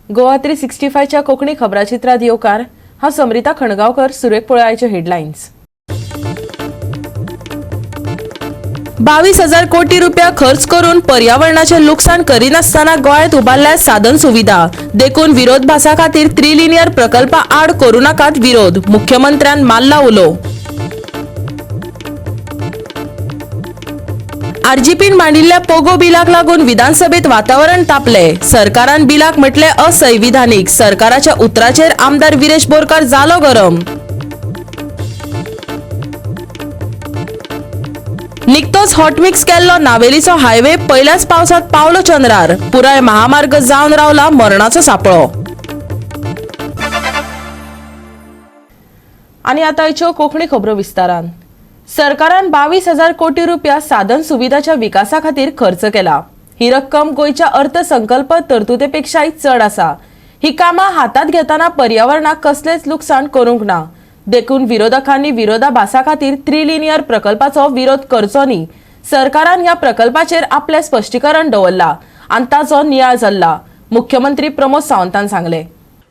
गोवा 365च्या कोकणी खबराचित्रात येवकार हांव समरिता खणगांवकर. सुरेख पळय आयच्यो हेडलायन्स. 22,000 कोटी रुपया खर्च करून पर्यावरणाचे लुकसाण करिनासतना गोंयांत उबारल्या साधन सुविधा. देखून विरोध भासा खातीर त्रिलिनियर प्रकल्पा आड करूं नाकात विरोध. मुख्यमंत्र्यान मारला उलो. आरजीपीन मांडिल्ल्या पोगो बिलाक लागून विधानसभेत वातावरण तापले. सरकारान बिलाक म्हटले असंविधानीक. सरकाराच्या उतराचेर आमदार विरेश बोरकार जालो गरम. निकतोच हॉटमिक्स केल्लो नावेलीचो हायवे पहिल्याच पावसात पावलो चंद्रार. पुराय महामार्ग जावन रावला मरणाचो सापळो. आनी आतां आयच्यो कोंकणी खबरो विस्तारान. सरकारान 22,000 कोटी रुपया साधन सुविधाच्या विकासा खातीर खर्च केला. ही रक्कम गोयच्या अर्थसंकल्प तरतुदेपेक्षाय चड आसा. ही कामां हातात घेताना पर्यावरणाक कसलेच लुकसाण करूंक ना. देखून विरोधकांनी विरोधा भासा खातीर त्रिलिनियर प्रकल्पाचो विरोध करचो न्ही. सरकारान ह्या प्रकल्पाचेर आपले स्पश्टीकरण दवरला आनी ताचो नियाळ जाल्ला. मुख्यमंत्री प्रमोद सावंतान सांगले.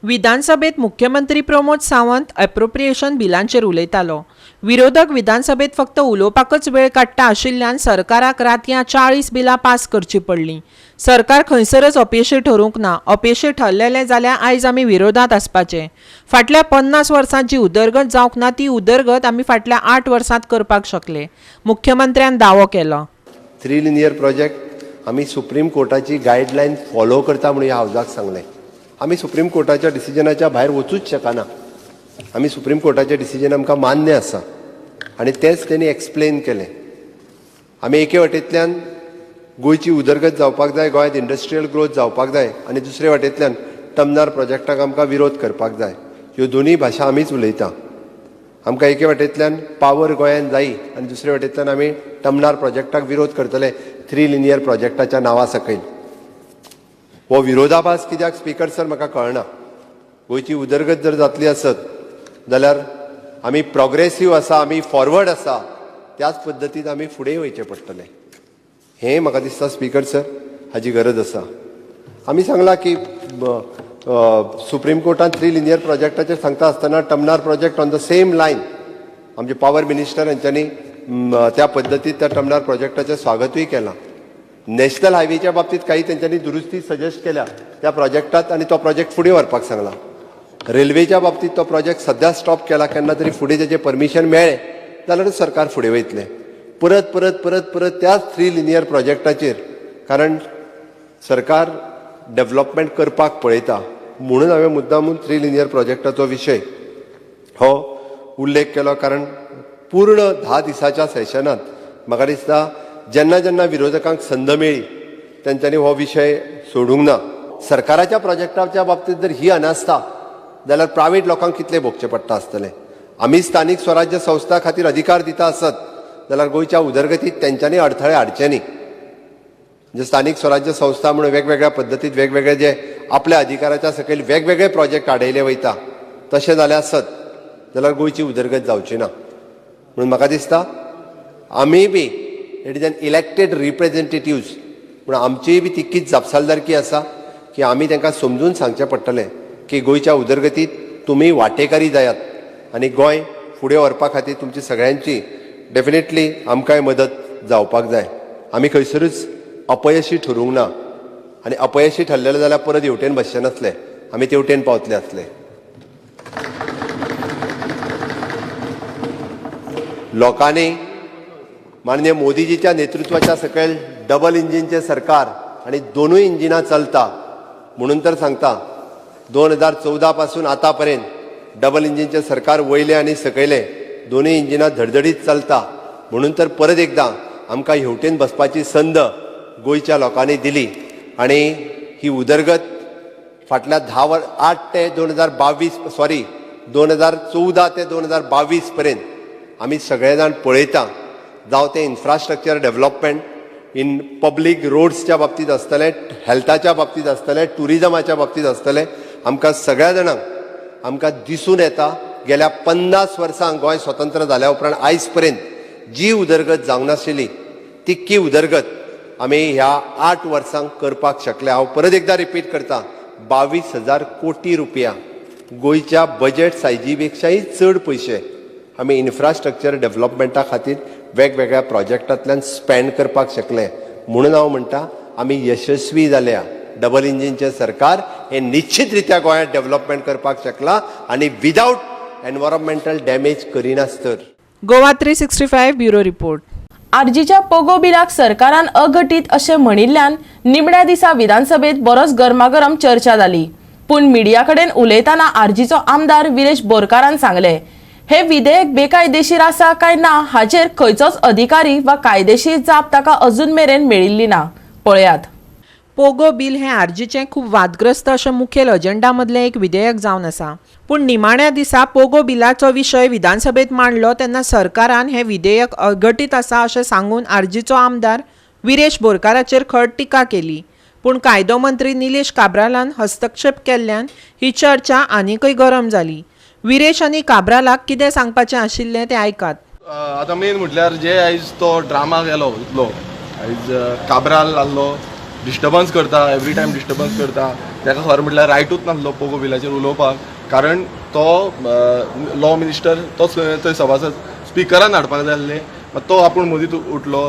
विधानसभेत मुख्यमंत्री प्रमोद सावंत एप्रोप्रिएशन बिलांचेर उलयतालो. विरोधक विधानसभेत फक्त उलोवपाकच वेळ काडटा आशिल्ल्यान सरकाराक रातयां 40 बिलां पास करची पडलीं. सरकार खंयसरच अपेशी ठरूंक ना. अपेशी ठरलेले जाल्यार आयज आमी विरोधात आसपाचे. फाटल्या 50 वर्सांत जी उदरगत जावंक ना ती उदरगत आमी फाटल्या 8 वर्सांत करपाक शकले. मुख्यमंत्र्यान दावो केलो. त्रिलिनियर प्रोजेक्ट आमी सुप्रीम कोर्टाची गायडलायन फॉलो करता म्हणून ह्या हावजाक सांगलें. आमी सुप्रीम कोर्टाच्या डिसिजनाच्या भायर वचूच शकना. आमी सुप्रीम कोर्टाचें डिसिजन आमकां मान्य आसा आनी तेंच तेणी एक्सप्लेन केलें. आमी एके वटेंतल्यान गोंयची उदरगत जावपाक जाय, गोंयांत इंडस्ट्रियल ग्रोथ जावपाक जाय आनी दुसरे वटेंतल्यान टमनार प्रोजेक्टाक आमकां विरोध करपाक जाय. ह्यो दोनूय भाशा आमीच उलयता. आमकां एके वटेंतल्यान पावर गोंयांत जायी आनी दुसरे वटेंतल्यान आमी टमनार प्रोजेक्टाक विरोध करतले त्रिलिनियर प्रोजेक्टाच्या नांवा सकयल. हो विरोधाभास कित्याक स्पीकर सर म्हाका कळना. गोंयची उदरगत जर जातली आसत जाल्यार आमी प्रोग्रेसीव आसा, आमी फॉरवर्ड आसा, त्याच पद्दतीन आमी फुडें वयचें पडटलें. हें म्हाका दिसता स्पीकर सर हाची गरज आसा. आमी सांगलां की सुप्रीम कोर्टान त्रिलिनियर प्रोजेक्टाचेर सांगता आसतना Tamnar project on the same line आमचे पावर मिनिस्टर हांच्यांनी त्या पद्दतीन त्या टमनार प्रोजेक्टाचें स्वागतूय केलां. नॅशनल हायवेच्या बाबतीत काही तेंच्यांनी दुरुस्ती सजेस्ट केल्या त्या प्रोजेक्टात आनी तो प्रोजेक्ट फुडें व्हरपाक सांगला. रेल्वेच्या बाबतीत तो प्रोजेक्ट सद्या स्टॉप केला. केन्ना तरी फुडें तेजें परमिशन मेळ्ळें जाल्यारूच सरकार फुडें वयतलें. परत परत परत परत त्याच त्रिलिनियर प्रोजेक्टाचेर, कारण सरकार डेव्हलपमेंट करपाक पळयता म्हणून हांवें मुद्दामून त्रिलिनियर प्रोजेक्टाचो विशय हो उल्लेख केलो. कारण पूर्ण 10 दिसाच्या सेशनात म्हाका दिसता जेन्ना जेन्ना विरोधकांक संद मेळ्ळी तेंच्यांनी हो विशय सोडूंक ना. सरकाराच्या प्रोजेक्टाच्या बाबतीत जर ही अनास्ता जाल्यार प्रायवेट लोकांक कितले भोगचें पडटा आसतलें. आमी स्थानीक स्वराज्य संस्था खातीर अधिकार दिता आसत जाल्यार गोंयच्या उदरगतीत तेंच्यांनी अडथळे हाडचे न्ही. म्हणजे स्थानीक स्वराज्य संस्था म्हणून वेगवेगळ्या पद्दतीत वेगवेगळे जे आपल्या अधिकाराच्या सकयल वेगवेगळे प्रोजेक्ट आडयले वयता तशें जालें आसत जाल्यार गोंयची उदरगत जावची ना. म्हणून म्हाका दिसता आमी बी it is an elected representatives म्हणून आमचीय बी तितकीच जापसालदारकी आसा की आमी तांकां समजून सांगचें पडटलें की गोंयच्या उदरगतीत तुमी वांटेकारी जायात आनी गोंय फुडें व्हरपा खातीर तुमची सगळ्यांची डेफिनेटली आमकांय मदत जावपाक जाय. आमी खंयसरूच अपयशी ठरूंक ना आनी अपयशी ठरलेले जाल्यार परत हेवटेन बसचे नासले, आमी तेवटेन पावतले आसले. लोकांनी माननीय मोदीजीच्या नेतृत्वाच्या सकयल डबल इंजिनचे सरकार आणि दोनूय इंजिनां चलता म्हणून तर सांगता. 2014 पासून आतापर्यंत डबल इंजिनचे सरकार वयले आनी सकयले दोनूय इंजिनां धडधडीत चलता म्हणून तर परत एकदां आमकां हेवटेन बसपाची संद गोंयच्या लोकांनी दिली. आणि ही उदरगत फाटल्या 8 ते 2014 ते 2022 पर्यंत आमी सगळे जाण पळयता. जावं ते इन्फ्रास्ट्रक्चर डेव्हलपमेंट इन पब्लीक रोड्सच्या बाबतीत आसतलें, हेल्थाच्या बाबतीत आसतलें, टुरिजमाच्या बाबतीत आसतलें. आमकां सगळ्या जाणांक आमकां दिसून येता गेल्या 50 वर्सांक गोंय स्वतंत्र जाल्या उपरांत आयज पर्यंत जी उदरगत जावंक नाशिल्ली तितकी उदरगत आमी ह्या 8 वर्सांक करपाक शकले. हांव परत एकदां रिपीट करता, 22,000 कोटी रुपया गोयच्या बजेट सायजी पेक्षाय चड पयशे आमी इन्फ्रास्ट्रक्चर डेव्हलपमेंटा खातीर वेगवेगळ्या प्रोजेक्टांतल्यान स्पेंड करपाक शकले. म्हणून हांव म्हणटा आमी यशस्वी जाल्या. डबल इंजिनचे सरकार हे निश्चित रित्या गोंयांत डेव्हलपमेंट करपाक शकला आनी विदाउट एनवायरमेंटल डॅमेज करिनासतर. Goa 365 bureau report. आरजीच्या पोगो बिलाक सरकारान अघटीत अशें म्हणिल्ल्यान निमण्या दिसा विधानसभेत बरोच गरमागरम चर्चा जाली. पूण मिडिया कडेन उलयतना आरजीचो आमदार विरेश बोरकारान सांगले हे विधेयक बेकायदेशीर आसा काय ना हाचेर खंयचोच अधिकारी वा कायदेशीर जाप ताका अजून मेरेन मेळिल्ली ना. पळयात. पोगो बिल हे आरजीचें खूब वादग्रस्त अशें मुखेल अजेंडा मदलें एक विधेयक जावन आसा. पूण निमाण्या दिसा पोगो बिलाचो विशय विधानसभेत मांडलो तेन्ना सरकारान हें विधेयक अघटीत आसा अशें सांगून आरजीचो आमदार विरेश बोरकाराचेर खड टिका केली. पूण कायदो मंत्री निलेश काब्रालान हस्तक्षेप केल्ल्यान ही चर्चा आनीकय गरम जाली. विरेश आनी काब्रालाक कितें सांगपाचें आशिल्लें तें आयकात. आतां मेन म्हटल्यार जे आयज तो ड्रामा गेलो इतलो आयज काब्राल आहलो डिस्टर्बन्स करता एवरी टायम डिस्टर्बन्स करता ताका खरें म्हटल्यार रायटूच नासलो पोगो बिलाचेर उलोवपाक. कारण तो लॉ मिनिस्टर तो थंय सभासद स्पिकरान हाडपाक जाय आसलें तो आपूण मदींच उठलो.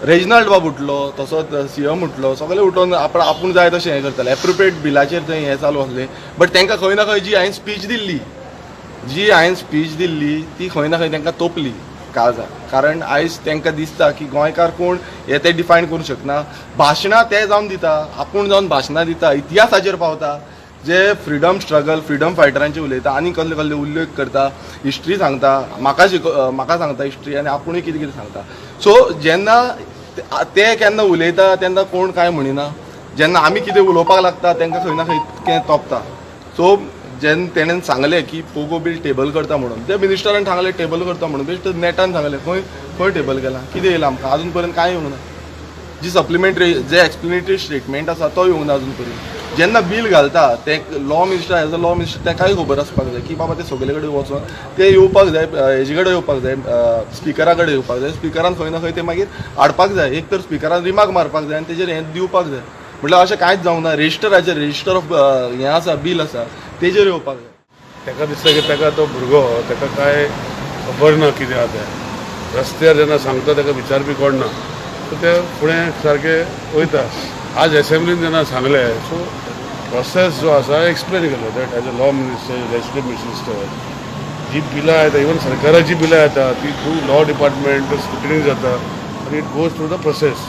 रेजिनाल्ड बाब उठलो तसोच सीएम उठलो सगळे उठोन आपूण जाय तशें हें करताले एप्रोप्रिएट बिलाचेर थंय हें चालू आसलें. बट तांकां खंय ना खंय जी हांवें स्पीच दिल्ली ती खंय ना खंय तांकां तोपली काळजाक. कारण आयज तांकां दिसता की गोंयकार कोण हे ते डिफायन करूंक शकना. भाशणां ते जावन दिता आपूण जावन भाशणां दिता इतिहासाचेर पावता जे फ्रिडम स्ट्रगल फ्रिडम फायटरांचे उलयता आनी कसले कसले उल्लेख करता हिस्ट्री सांगता म्हाका सांगता हिस्ट्री आनी आपुणूय कितें कितें सांगता. सो जेन्ना ते केन्ना उलयता तेन्ना कोण कांय म्हणिना. जेन्ना आमी कितें उलोवपाक लागता तांकां खंय ना खंय तोपता. सो जेन्ना तेणें सांगलें की पोगो बिल टेबल करता म्हणून त्या मिनिस्टरान सांगलें टेबल करता म्हणून बेश्ट नेटान सांगलें खंय टेबल केलां कितें येयलां आमकां अजून पर्यंत कांय येवंक ना. जी सप्लिमेंटरी जे एक्सप्लेनेटरी स्टेटमेंट आसा तो येवंक ना अजून पर्यंत. जेन्ना बील घालता ते law minister age a law minister ताकाय खबर आसपाक जाय की बाबा ते सगळे कडेन वचून ते येवपाक जाय हेजे कडेन येवपाक जाय स्पिकरा कडेन येवपाक जाय. स्पिकरान खंय ना खंय ते मागीर हाडपाक जाय. एक तर स्पिकरान रिमार्क मारपाक जाय आनी तेजेर हें दिवपाक जाय. म्हटल्यार अशें कांयच जावंक ना. रजिस्टर ऑफ हें आसा बील आसा तेजेर येवपाक जाय. ताका दिसता की ताका तो भुरगो ताका काय खबर ना कितें आसा तें. रस्त्यार जेन्ना सांगता ताका विचारपी कोण ना सो ते फुडें सारकें वयता. आज असेंब्लीन जेन्ना सांगलें सो प्रोसेस जो आसा एक्सप्लेन केलो that as a law minister legislative minister जी बिलां येता इवन सरकाराची बिलां येता ती थ्रू लॉ डिपार्टमेंट स्क्रुटिनी जाता आनी it goes through the process.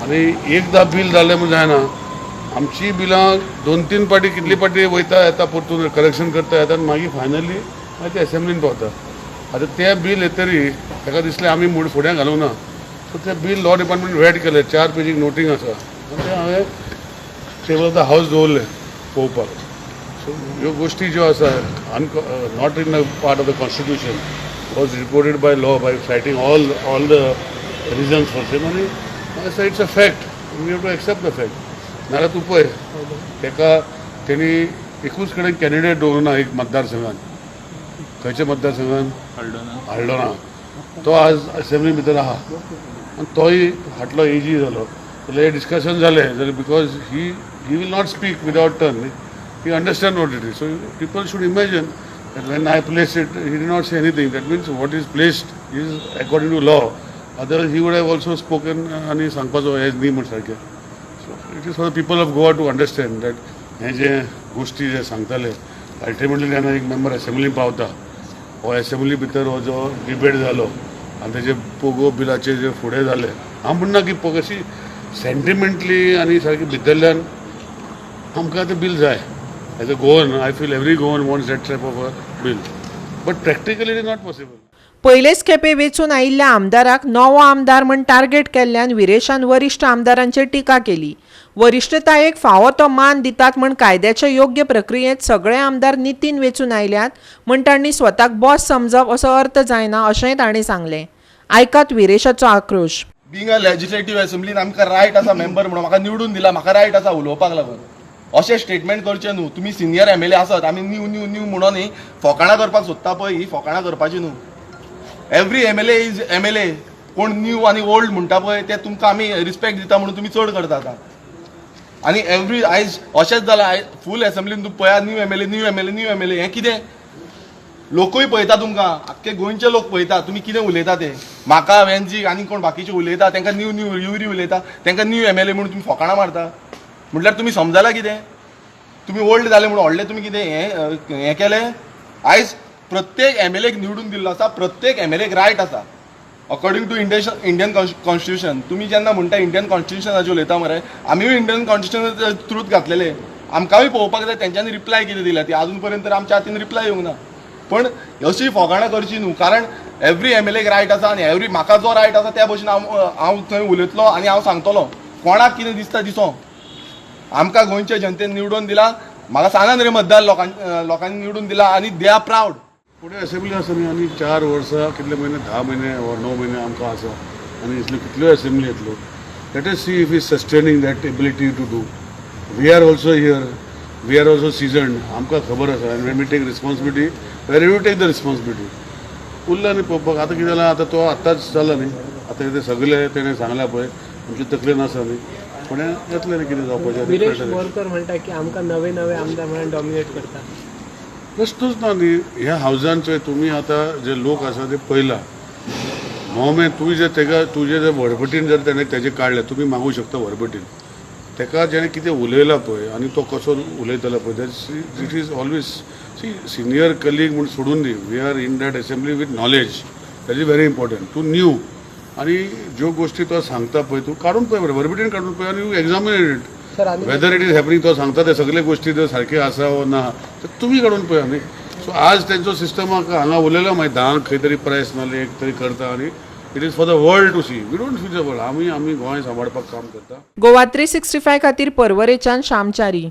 आनी एकदां बील जालें म्हूण जायना. आमची बिलां 2-3 पाटी कितली पाटी वयता येता परतून करेक्शन करता येता आनी मागीर फायनली मागीर ते असेंब्लीन पावता. आतां तें बील येतरी ताका दिसलें आमी फुडें घालूंक ना सो तें बील लॉ डिपार्टमेंट वेट केलें 4 पेजीक नोटींग आसा आनी तें हांवें टेबल ऑफ द हावस दवरलें पळोवपाक. सो ह्यो गोश्टी ज्यो आसा not in the part of the constitution was reported by law by citing all the reasons for same आनी it's a fact we have to accept the fact. नाल्यार तूं पळय ताका तेणी एकूच कडेन कॅन्डिडेट दवरुना एक मतदारसंघान. खंयच्या मतदारसंघान हल्डोना तो आज असेंब्ली भितर आहा आनी तोय फाटलो एजी जालो जाल्यार हे डिस्कशन जालें जाल्यार because he will not speak without turn he understand what it is. So people should imagine that when I place it he did not say anything that means what is placed is according to law. Otherwise he would have also spoken आनी सांगपाचो हें न्ही म्हण सारकें. It is for the people of Goa to understand that हे जे गोश्टी जे सांगताले अल्टिमेटली जेन्ना एक मेंबर असेंब्लीन पावता हो असेंब्ली भितर हो जो डिबेट जालो आनी तेजे पोगो बिलाचे जे फुडें जालें हांव म्हणना की अशी सेंटिमेंटली आनी सारकी भितरल्यान आमकां तें बील जाय. As a Goan I feel every Goan wants that type of a bill but practically it is not possible. पयलेच खेपे वेचून आयिल्ल्या आमदाराक नवो आमदार म्हण टार्गेट केल्ल्यान विरेशान वरिश्ठ आमदारांचेर टिका केली. वरिश्ठतायेक फावो तो मान दितात म्हण कायद्याच्या योग्य प्रक्रियेंत सगळे आमदार नितीन वेचून आयल्यात म्हण तांणी स्वताक बॉस समजप असो अर्थ जायना अशेंय तांणी सांगलें. आयकात विरेशाचो आक्रोश. बींग अ लेजिस्लेटिव्ह असेंब्लीन आमकां रायट आसा मेंबर म्हणून म्हाका निवडून दिला म्हाका रायट आसा उलोवपाक लागून अशें स्टेटमेंट करचें न्हू. तुमी सिनियर एमएलए आसत आमी न्यू म्हणून न्ही फकाणां करपाक सोदता पळय ही फकाणां करपाची न्हू. Every MLA is MLA. कोण न्यू आनी ओल्ड म्हणटा पळय ते तुमकां आमी रिस्पेक्ट दिता म्हणून तुमी चड करता. आनी एवरी आयज अशेंच जालां फूल एसेंब्लीन तूं पळया न्यू एम एल ए हें कितें लोकूय पळयता तुमकां आख्खे गोंयचे लोक पळयता तुमी कितें उलयता ते म्हाका वेंजीक आनी कोण बाकीचे उलयता तांकां न्यू युरी उलयता तांकां न्यू एम एल ए म्हणून तुमी फकाणां मारता म्हटल्यार तुमी समजला कितें तुमी ओल्ड जाले म्हणून व्हडले तुमी कितें हें केलें आयज प्रत्येक एम एल एक निवडून दिल्लो आसा प्रत्येक एम एल एक रायट आसा अकॉर्डिंग टू इंडियन कॉन्स्टिट्यूशन तुमी जेन्ना म्हणटा इंडियन कॉन्स्टिट्यूशनाचे उलयता मरे आमीय इंडियन कॉन्स्टिट्यूशन थ्रूच घातलेले आमकांय पळोवपाक जाय तेंच्यांनी रिप्लाय कितें दिला ती आजून पर्यंत तर आमच्या हातीन रिप्लाय येवंक ना पण अशी फोगाणां करची न्हू कारण एवरी एम एल एक रायट आसा आनी एवरी म्हाका जो रायट आसा त्या भशेन हांव थंय उलयतलो आनी हांव सांगतलो कोणाक कितें दिसता दिसो आमकां गोंयच्या जनतेन निवडून दिला म्हाका सांगान रे मतदार लोकांनी निवडून दिला आनी दे आर प्रावड पुढे असेंब्ली आसा न्ही आनी 4 वर्सां कितले म्हयने 10 म्हयने वा 9 म्हयने आमकां आसा आनी इतल्यो कितल्यो असेंब्ली येतल्यो let us see if is sustaining that ability to do we are also here we are also seasoned आमकां खबर आसा आनी when we take responsibility where you take the responsibility उरला न्ही पळोवपाक आतां कितें जालां आतां तो आतांच जाला न्ही आतां ते सगळे तेणें सांगल्या पळय आमचे तकलेन आसा न्ही पण येतलें न्ही कितें जावपाचें बोरकर म्हणटा की आमकां नवे आमदार म्हणून डॉमिनेट करता रस्तोच ना न्ही ह्या हावजांचो तुमी आतां जे लोक आसा ते पळयला मोहम्मद तुवें जे तेका तुजे जे व्हडपटीन जर तेणें तेजे काडले तुमी मागूं शकता व्हडपटीन तेका जेणें कितें उलयलां पळय आनी तो कसो उलयतलो पळय that it is always see senior colleague म्हूण सोडून दी we are in that assembly with knowledge that is very important तूं न्यू आनी ज्यो गोश्टी तो सांगता पळय तूं काडून पळय बरें व्हडपटीन काडून पळय आनी you examine it whether it is happening तो सांगता ते सगळे गोष्टी जर सारखे आसा वा ना तर तुम्ही काडून पळया न्ही सो आज तेंचो सिस्टमाक हांगा उलयलो मागीर 10 खंय तरी प्रायस नासले एक तरी करता आनी it is for the world to see we don't feel the world आमी गोंय सांबाळपाक काम करता गोवा 365 खातीर परवरेच्यान श्यामचारी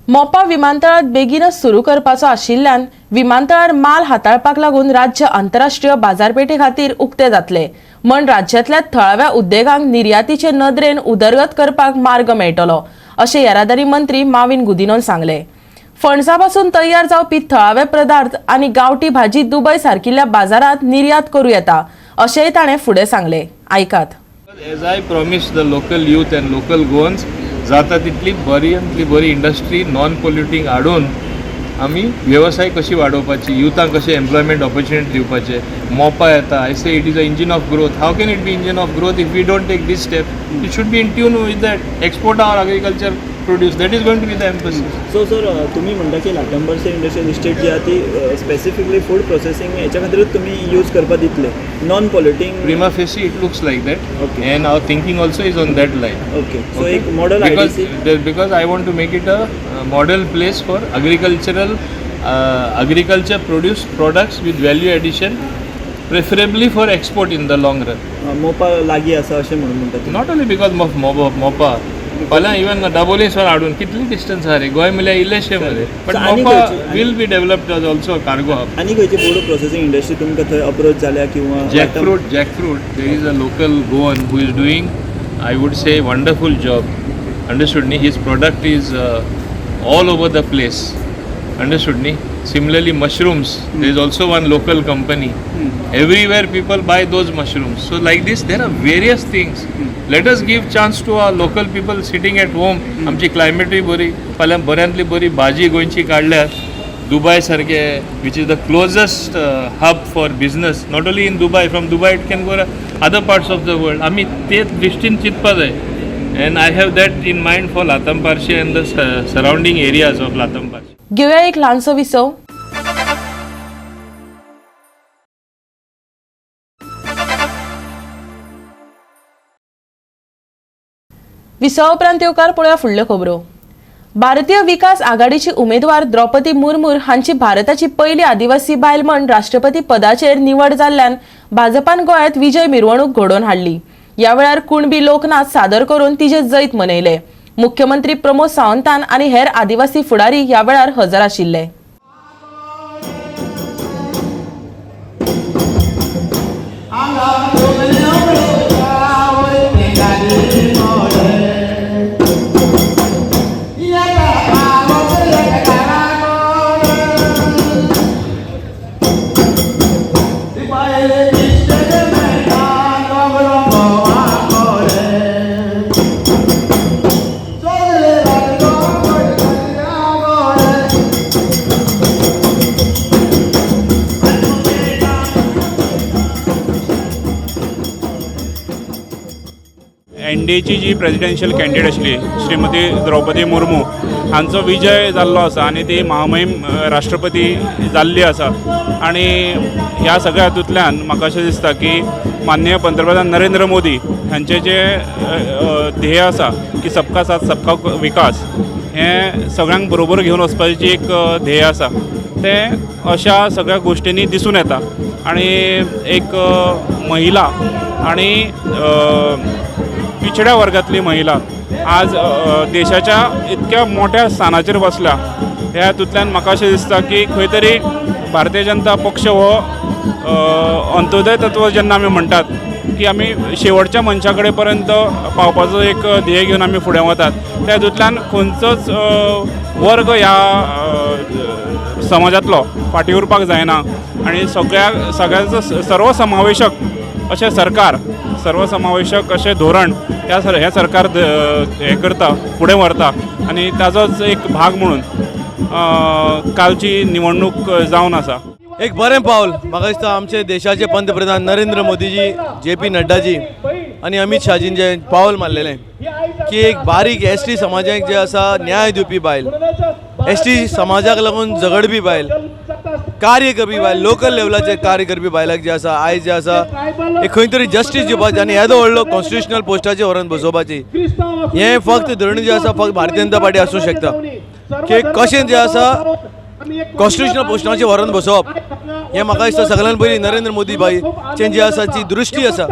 मोपा विमानतळात बेगीनच सुरू करपाचो आशिल्ल्यान विमानतळार माल हाताळपाक लागून राज्य आंतरराष्ट्रीय बाजारपेठे खातीर उक्ते जातले म्हण राज्यांतल्या थळाव्या उद्देगांक निर्यातीचे नदरेन उदरगत करपाक मार्ग मेळटलो अशें येरादारी मंत्री माविन गुदिनोन सांगले फणसा पासून तयार जावपी थळावे पदार्थ आनी गांवठी भाजी दुबय सारकिल्ल्या बाजारात निर्यात करूं येता अशेंय ताणें फुडें सांगले आयकात As I promised the local youth and local Goans, जाता तितली बरी इंडस्ट्री नॉन पोल्युटींग हाडून आमी वेवसाय कशी वाडोवपाची युथांक कशें एम्प्लॉयमेंट ऑपॉर्च्युनिटी दिवपाचे मोपा येता I say it is a engine of growth how can it be engine of growth if we don't take this step it should be in tune with that export our agriculture produce that is going to be the emphasis so sir तुम्ही म्हणटा की लाटंबरचे industrial estate जी आहा ती specifically food processing हेच्या खातीरूच तुमी use करपाक दितले non पॉल्युटींग prima facie it looks like that Okay. and our thinking also is on that line. Okay so एक model because I want to make it a model place for agriculture produced products with value addition, preferably for export in the long run. मोपा लागीं आसा अशें म्हणून म्हणटा तुमी Not only because of मोपा फाल्यां इवन दाबोलेश्वर हाडून कितली डिस्टन्स आहा रे गोंय म्हणल्यार इल्लेशें मरे बट So, आनी मोपा खंयची- will be developed as also cargo hub आनी खंयची फूड प्रोसेसिंग इंडस्ट्री तुमकां थंय अप्रोच जाल्या किंवा jackfruit there is a local Goan who is doing I would say wonderful job understood ni his product is all over the place understood ni similarly mushrooms there is also one local company everywhere people buy those mushrooms so like this there are various things let us give chance to our local people sitting at home आमची क्लायमेटूय बरी फाल्यां बऱ्यांतली बरी भाजी गोंयची काडल्यार दुबय सारखे which is the closest hub for business not only in Dubai from Dubai it can go to other parts of the world आमी ते दृश्टीन चिंतपा जाय and I have that in mind for Latamparshi and the surrounding areas of Latamparshi. घेऊया एक ल्हानसो विसव विसवा उपरांत येवकार पळोवया फुडल्यो खबरो भारतीय विकास आघाडीची उमेदवार द्रौपदी मुर्मू हांची भारताची पहिली आदिवासी बायल म्हण राष्ट्रपती पदाचेर निवड जाल्ल्यान भाजपान गोंयांत विजय मिरवणूक घडोवन हाडली या वेळार कुणबी लोकनाच सादर करून तिचे जैत मनयले मुख्यमंत्री प्रमोद सावंतान आनी हेर आदिवासी फुडारी या वेळार हजर आशिल्ले एनडीएची जी प्रेजिडेन्शियल कॅन्डिडेट आसली श्रीमती द्रौपदी मुर्मू हांचो विजय जाल्लो आसा आनी ती महामहीम राष्ट्रपती जाल्ली आसा आनी ह्या सगळ्या हातूंतल्यान म्हाका अशें दिसता की माननीय पंतप्रधान नरेंद्र मोदी हांचे जे ध्येय आसा की सबका साथ सबका विकास हें सगळ्यांक बरोबर घेवन वचपाची एक ध्येय आसा तें अशा सगळ्या गोश्टींनी दिसून येता आनी एक महिला आणि पिछड्या वर्गातली महिला आज देशाच्या इतक्या मोठ्या स्थानाचेर बसल्या ह्या हातूंतल्यान म्हाका अशें दिसता की खंय तरी भारतीय जनता पक्ष हो अंत्योदय तत्व जेन्ना आमी म्हणटात की आमी शेवटच्या मनशा कडेन पर्यंत पावपाचो एक ध्येय घेवन आमी फुडें वतात त्या हातूंतल्यान खंयचोच वर्ग ह्या समाजातलो फाटीं उरपाक जायना आनी सगळ्यांचो सर्वसमावेशक अशें सरकार सर्वसमावेशक अशें धोरण हें सरकार हें करता फुडें व्हरता आनी ताजोच एक भाग म्हणून कालची निवडणूक जावन आसा. एक बरें पावल म्हाका दिसता आमचे देशाचे पंतप्रधान नरेंद्र मोदीजी JP नड्डाजी आनी अमित शाहजीन जे पावल मारलेलें की एक बारीक ST समाजाक जे आसा न्याय दिवपी बायल ST समाजाक लागून झगडपी बायल कार्य करपी बायल लोकल लेवलाचेर कार्य करपी बायलाक जे आसा आयज जे आसा एक खंय तरी जस्टीस दिवपाची आनी येदो व्हडलो कॉन्स्टिट्युशनल पोस्टाचेर व्हरून बसोवपाची हें फक्त धोरण जे आसा फक्त भारतीय जनता पार्टी आसूं शकता की कशें जे आसा कॉन्स्टिट्युशनल पोस्टाचेर व्हरून बसोवप हें म्हाका दिसता सगळ्यान पयलीं नरेंद्र मोदी बाईचें जी आसा जी दृश्टी आसा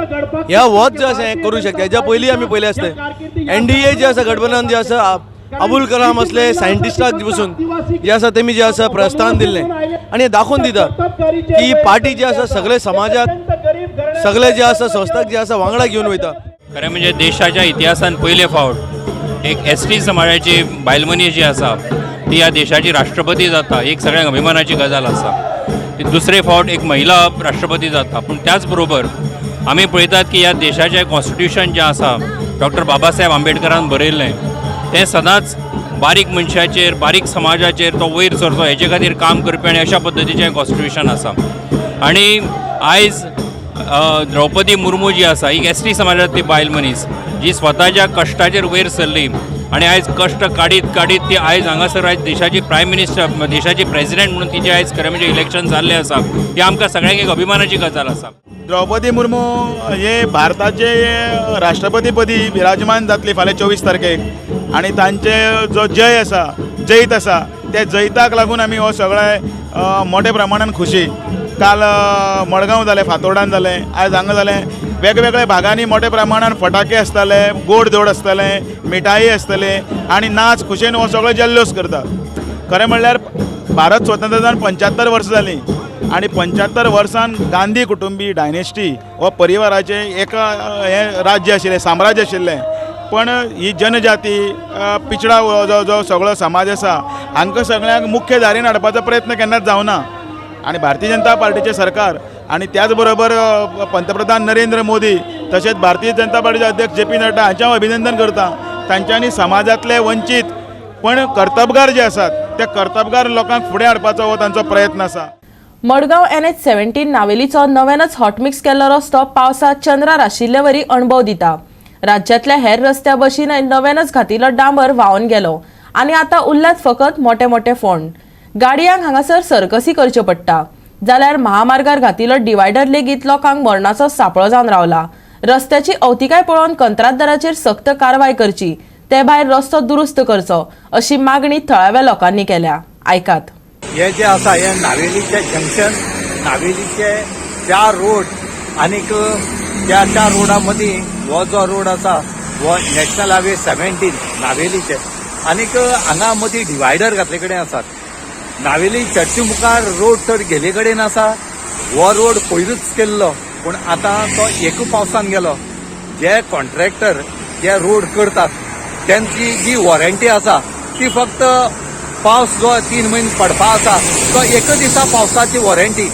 ह्या वच जे आसा हें करूं शकता हेज्या पयलीं आमी पयलें आसलें NDA जे आसा गठबंधन जे आसा अबुल कलाम असले सायंटिस्टाक बसून जे आसा तेमी जे आसा प्रस्थान दिल्लें आनी हें दाखोवन दिता की पार्टी जी आसा सगळे समाजाक सगळे जे आसा संस्थाक जे आसा वांगडा घेवन वयता. खरें म्हणजे देशाच्या इतिहासान पयले फावट एक ST समाजाची बायल मनीस जी आसा ती ह्या देशाची राष्ट्रपती जाता एक सगळ्यांक अभिमानाची गजाल आसा. दुसरे फावट एक महिला राष्ट्रपती जाता पूण त्याच बरोबर आमी पळयतात की ह्या देशाचें कॉन्स्टिट्युशन जें आसा डॉक्टर बाबासाहेब आंबेडकरान बरयल्लें तें सदांच बारीक मनशाचेर बारीक समाजाचेर तो वयर सरचो हेचे खातीर काम करपी आनी अशा पद्दतीचें कॉन्स्टिट्युशन आसा. आनी आयज द्रौपदी मुर्मू जी आसा ही ST समाजांतली बायल मनीस जी स्वताच्या कश्टाचेर वयर सरली आनी आयज कश्ट काडीत काडीत ती आयज हांगासर आयज देशाची प्रायम मिनिस्टर देशाची प्रेसिडेंट म्हणून तिचें आयज खरें म्हणजे इलेक्शन जाल्लें आसा ही आमकां सगळ्यांक एक अभिमानाची गजाल आसा. द्रौपदी मुर्मू हे भारताचे राष्ट्रपतीपदी विराजमान जातली फाल्यां 24 तारखेक आनी तांचे जो जय आसा जैत आसा त्या जैताक लागून आमी हो सगळे मोठ्या प्रमाणान खुशी. काल मडगांव जालें फातोर्डान जालें आयज हांगा जालें वेगवेगळ्या भागांनी मोठ्या प्रमाणान फटाके आसताले गोड धोड आसताले मिठाई आसतले आनी नाच खुशेन हो सगळो जल्लोष करता. खरें म्हणल्यार भारत स्वतंत्र जावन 75 वर्सां जालीं आनी 75 वर्सान गांधी कुटुंबी डायनेस्टी हो परिवाराचें एका हें राज्य आशिल्लें साम्राज्य आशिल्लें पण ही जनजाती पिछडा जो सगळो समाज आसा हांकां सगळ्यांक मुख्य धारेन हाडपाचो प्रयत्न केन्नाच जावना आनी भारतीय जनता पार्टीचें सरकार आनी त्याच बरोबर पंतप्रधान नरेंद्र मोदी तशेंच भारतीय जनता पार्टीचे अध्यक्ष JP नड्डा हांचें हांव अभिनंदन करता. तांच्यांनी समाजांतले वंचीत पण कर्तबगार जे आसात त्या कर्तबगार लोकांक फुडें हाडपाचो हो तांचो प्रयत्न आसा. मडगांव NH-17 नावेलीचो नव्यानच हॉटमिक्स केल्लो रस्तो पावसात चंद्रार आशिल्ले वरी अणभव दिता. राज्यांतल्या हेर रस्त्या भशेन नव्यानच घातिल्लो डांबर व्हांवन गेलो आनी आतां उरल्यात फकत मोठे मोठे फोंड. गाडयांक हांगासर सर्कसी करच्यो पडटा जाल्यार महामार्गार घातिल्लो डिवायडर लेगीत लोकांक मरणाचो सापळो जावन रावला. रस्त्याची अवतिकाय पळोवन कंत्राटदाराचेर सक्त कारवाय करची ते भायर रस्तो दुरुस्त करचो अशी मागणी थळाव्या लोकांनी केल्या. आयकात. हे जे आसा हे नावेलीचे जंक्शन नावेलीचे 4 रोड आनीक त्या 4 रोडा मदीं हो जो रोड आसा हो नॅशनल हायवे 17 नावेलीचे आनीक हांगा मदीं डिवायडर घातले कडेन आसात. नावेली चर्ची मुखार रोड तर गेले कडेन आसा हो रोड पयरूच केल्लो पूण आतां तो एक पावसान गेलो. जे कॉन्ट्रॅक्टर जे रोड करतात त्यांची जी वॉरंटी आसा ती फक्त पावस जो 3 म्हयने पडपा आसा तो एक दिसा पावसाची वॉरंटी.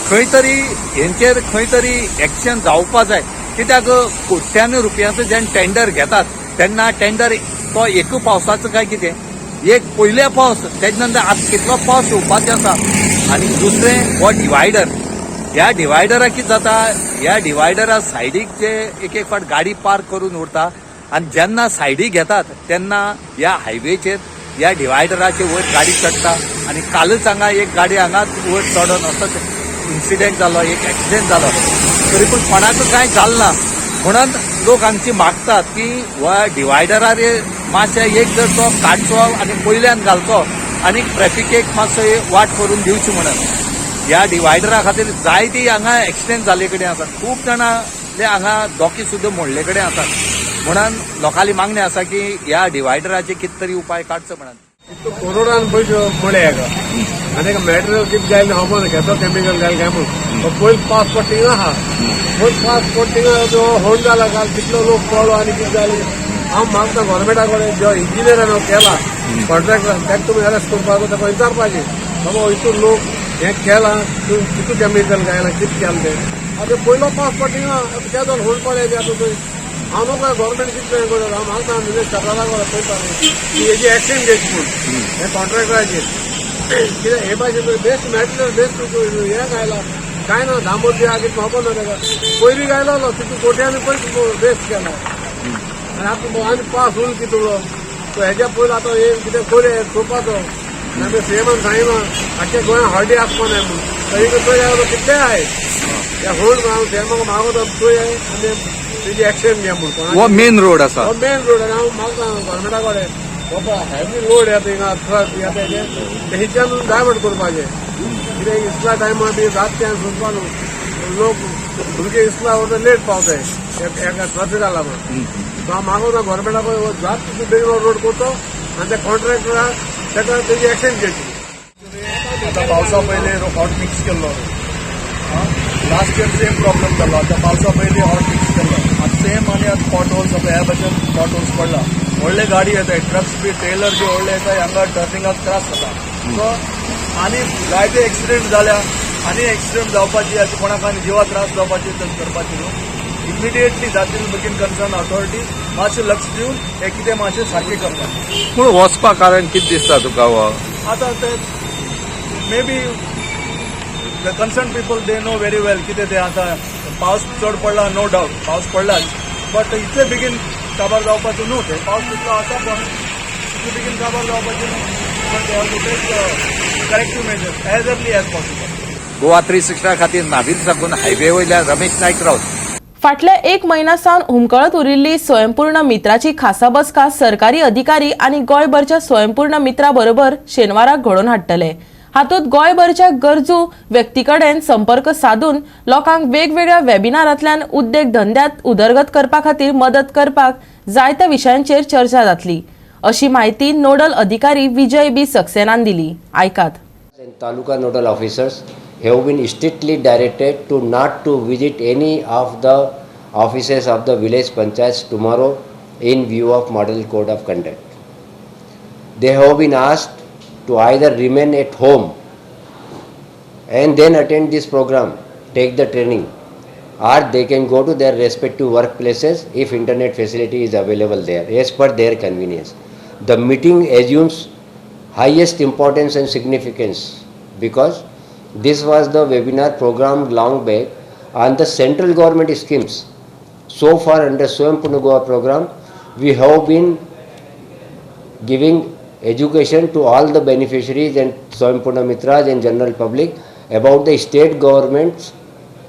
खंय तरी हेंचेर खंय तरी एक्शन जावपा जाय कित्याक कोट्यांनी रुपयांचो जेन्ना टेंडर घेतात तेन्ना टेंडर तो एक पावसाचो काय कितें एक पयले पावस तेजे नंतर आतां कितलो पावस येवपाचो आसा. आनी दुसरें हो डिवायडर ह्या डिवायडराक कितें जाता ह्या डिवायडरा सायडीक जे एक फावट गाडी पार्क करून उरता आणि जेन्ना सायडी घेतात तेन्ना ह्या हायवेचेर ह्या डिवायडराचे वयर गाडी चडटा आणि कालच हांगा एक गाडी हांगाच वयर चडोन असोच इन्सिडेंट जालो, एक एक्सिडेंट जालो. तरी पूण कोणाक कांय जालें ना म्हणून लोक हांगची मागतात की ह्या डिवायडरार मातशें एक जर तो काडचो आनी पयल्यान घालचो आनी ट्रॅफिकेक मातसो वाट करून दिवची म्हणून. ह्या डिवायडरा खातीर जायती हांगा एक्सिडेंट जाल्ले कडेन आसात. खूब जाणांले हांगा दोके सुद्दां मोडले कडेन आसात. म्हणून लोकांली मागणी आसा की ह्या डिवायडराचे कितें तरी उपाय काडचो म्हणून. कोरोनान पयशे मोडे हेका आनी मॅटेरियल कितें जाय खबर ना केदो कॅमिकल घाल काय म्हणून पयलीं पावस पडटा आहा पयलीं पावस पडटा जो होण जाला काल कितलो लोक पडलो आनी कितें जालें. हांव मागता गोवोरमेंटा कडेन जो इंजिनियरान केला कॉन्ट्रॅक्टर ताका तुमी अरेस्ट करपाक ताका विचारपाचें बाबा हितून लोक हें केलां तूं कितू कॅमिकल घायला कितें केलें तें. आतां पयलो पावस पडटा केदो होण पडले आतां थंय हांव नोका गोवोरमेंट कितें हें करता हांव मागता सरकारा कडेन पळयतालें की हेजी एक्शन घेवची म्हूण हे कॉन्ट्रॅक्टराचेर कित्याक हे भाशेन बेस्ट मॅटेरियल बेस्ट हें घायला कांय ना धांबोर दिया कितें खबर ना ताका पयलीं घायलो तितून कोट्यांनी पयस बेस्ट केला आनी आतां आनी पास उरलो कितें उरलो सो हेज्या पयलीं आतां हे कितें कोरया चोवपाचो आमी सीएमान सांगिना आख्या गोंयांत हॉलिडे आसपा जाय म्हूण तरी चोय कितलें आहाय त्या होण हांव सीएमाक मागोता चोय आनी तेजी एक्शन घे म्हूण. हो मेन रोड आसा. हो मेन रोड आनी हांव मागता गोवोरमेंटा कडेन बाबा हॅवी लोड येता हिंगा ट्रक येता तेच्यान डायवर्ट करपाचें कित्याक इस्ला टायमार बी रातच्यान सुटपा न्हू लोक भुरगे इस्ला वता लेट पावताय एका ट्रॅफिका लागून. सो हांव मागोता गोवोरमेंटा कडेन जात तितून बेगीन रोड करतो आनी त्या कॉन्ट्रॅक्टराक ताका तेजी एक्शन घेवची. आतां पावसा पयलीं हॉट मिक्स केल्लो लास्ट इयर सेम प्रॉब्लम जालो. आतां पावसा पयलीं हॉट मिक्स केल्लो आतां सेम आनी आतां पॉट होल्स आतां ह्या भाशेन पॉट होल्स पडला. व्हडले गाडी येताय ट्रक्स बी ट्रेलर बी व्हडले येताय हांगा टर्निंगाक त्रास जाता. सो आनी जायते एक्सिडेंट जाल्या आनी एक्सिडेंट जावपाची अशें कोणाक आनी जिवा त्रास जावपाची करपाची न्हू. इमिडिएटली जातली बेगीन कन्सर्न ऑथॉरिटी मातशें लक्ष दिवन हें कितें मातशें सारकें करपाक. पूण वचपा कारण कितें दिसता तुका हो आतां ते may be the concern people they know very well कितें तें आतां पावस चड पडला नो डावट पावस पडलाच बट इतले बेगीन काबार जावपाचें न्हू. तें पावस तितलो आसा पण इतले बेगीन काबार जावपाचें न्हू. But they have to take corrective measures as early as possible. Goa 360 खातीर नावील साकून हायवे वयल्यान रमेश नायक रावत. फाटल्या 1 म्हयन्या सावन हुमकळत उरिल्ली स्वयंपूर्ण मित्राची खासा बसका सरकारी अधिकारी आणि गोंयभरच्या स्वयंपूर्ण मित्रा बरोबर शेनवाराक घडोवन हाडटले. हातूंत गोंयभरच्या गरजू व्यक्ती कडेन संपर्क साधून लोकांक वेगवेगळ्या वेबिनारांतल्यान उद्देग धंद्यात उदरगत करपा खातीर मदत करपाक जायत्या विशयांचेर चर्चा जातली अशी माहिती नोडल अधिकारी विजय बी सक्सेनान दिली. आयकात. Taluka nodal officers have been strictly directed to not to visit any of the offices of the village panchayats tomorrow in view of model code of conduct. They have been asked to either remain at home and then attend this program, take the training, or they can go to their respective workplaces if internet facility is available there as per their convenience. The meeting assumes highest importance and significance because this was the webinar program long back on the central government schemes. So far under Swayambhurna Goa program, we have been giving education to all the beneficiaries and Swayambhurna Mitras and general public about the state government's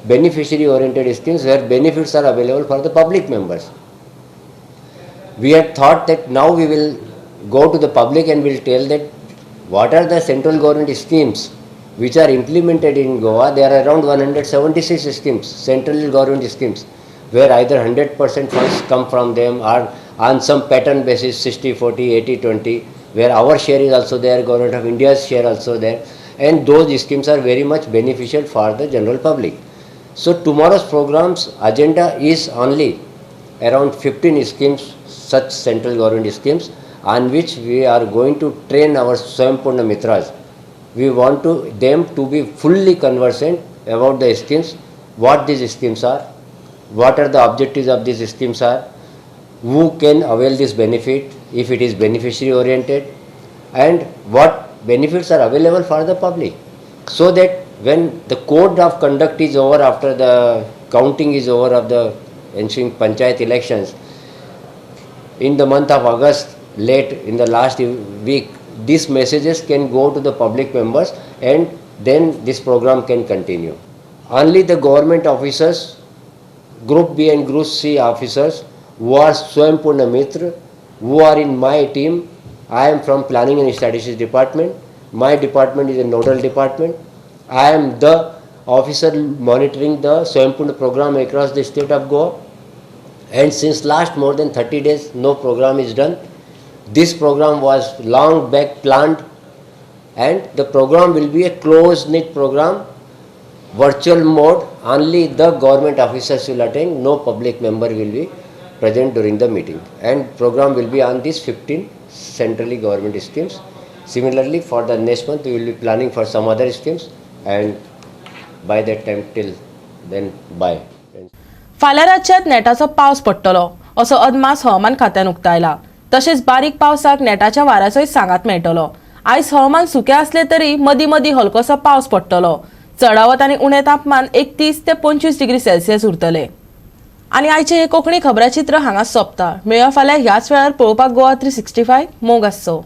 beneficiary oriented schemes where benefits are available for the public members. We had thought that now we will go to the public and will tell that what are the central government schemes which are implemented in Goa. There are around 176 schemes, central government schemes, where either 100% funds come from them or on some pattern basis 60-40, 80-20, where our share is also there, Government of India's share also there, and those schemes are very much beneficial for the general public. So tomorrow's program's agenda is only around 15 schemes, such central government schemes, on which we are going to train our Swayambhurna Mitras. We want them to be fully conversant about the schemes, what these schemes are, what are the objectives of these schemes are, who can avail this benefit if it is beneficiary oriented, and what benefits are available for the public. So that when the code of conduct is over, after the counting is over of the ensuing panchayat elections, in the month of August, late in the last week, these messages can go to the public members and then this program can continue. Only the government officers, Group B and Group C officers who are Swaympurna Mitra, who are in my team. I am from Planning and Statistics Department. My department is a nodal department. I am the officer monitoring the Swaympurna program across the state of Goa. And since last more than 30 days, no program is done. This program was long back planned, and the program will be a close-knit program, virtual mode. Only the government officers will attend, no public member will be present during the meeting. And program will be on these 15 centrally government schemes. Similarly, for the next month, we will be planning for some other schemes, and by that time till then, bye. फाल्यां राज्यात नेटाचो पावस पडटलो असो अदमास हवामान खात्यान उक्तायला. तशेंच बारीक पावसाक नेटाच्या वाऱ्याचोय सांगात मेळटलो. आयज हवामान सुकें आसले तरी मदीं मदीं हलकोसो पावस पडटलो. चडावत आनी उणें तापमान 31 ते 25 डिग्री सेल्सियस उरतले. आनी आयचे हे कोंकणी खबराचित्र हांगाच सोंपता. मेळया फाल्यां ह्याच वेळार पळोवपाक गोवा 365 मोग आसचो.